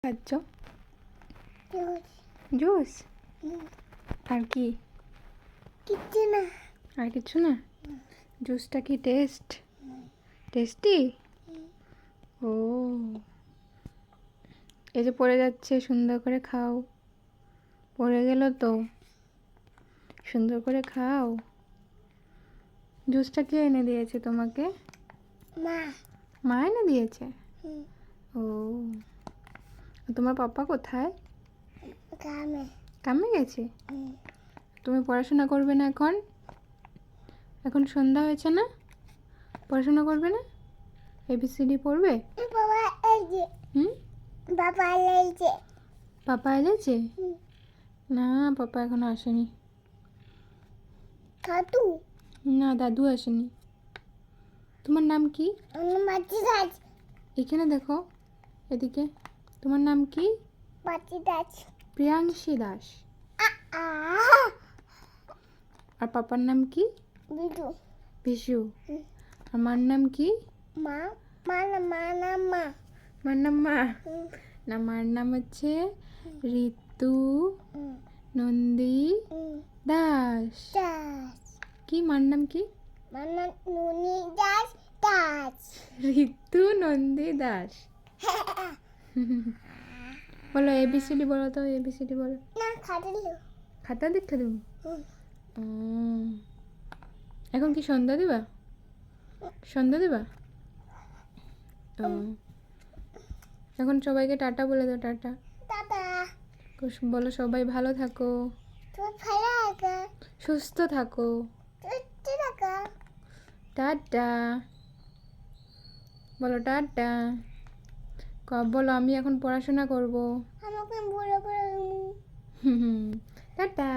খাচ্ছ? জুস? আর কি? কিচ্ছু না। আর কিছু না? জুসটা কি টেস্টি? ও, এই যে পড়ে যাচ্ছে, সুন্দর করে খাও। পড়ে গেল তো, সুন্দর করে খাও। জুসটা কে এনে দিয়েছে তোমাকে? মা। মা এনে দিয়েছে? হুম। ও, তোমার পাপা কোথায়? কামে গেছে? তুমি পড়াশোনা করবে না এখন? এখন সন্ধ্যা হয়েছে না? পড়াশোনা করবে না? ABCD পড়বে? বাবা এসেছে। হুম? বাবা এসেছে। পাপা এসেছে? না, পাপা এখনো আসেনি। দাদু? না, দাদু আসেনি। তোমার নাম কি? আমার বাচ্চা দাস। এখানে দেখো, এদিকে। তোমার নাম কি? বাচ্চা দাস। প্রিয়াংশী দাস। আর পাপার নাম কি? বিজু। বিশু। আর মার নাম কি? মা। মা না, মা না, মা। মার নাম মা? না, মার নাম হচ্ছে ঋতু নন্দী দাস। দাস। কি মার নাম কি? মার নাম নুনি দাস দাস। ঋতু নন্দী দাস। বলো ABCD বলো তো, ABCD বলো। না, খাটালো। খাতা দেখতে দেবো? এখন কি সন্ধ্যা দিবা? সন্ধ্যা দিবা? ও, এখন সবাইকে টাটা বলে দাও। টাটা দাদা। বলো, সবাই ভালো থাকো, তুই ভালো আছে? সুস্থ থাকো। তুই ঠিক আছে? টাটা বলো, টাটা। বলো, আমি এখন পড়াশোনা করবো। আমাকে বড় বড় টাটা।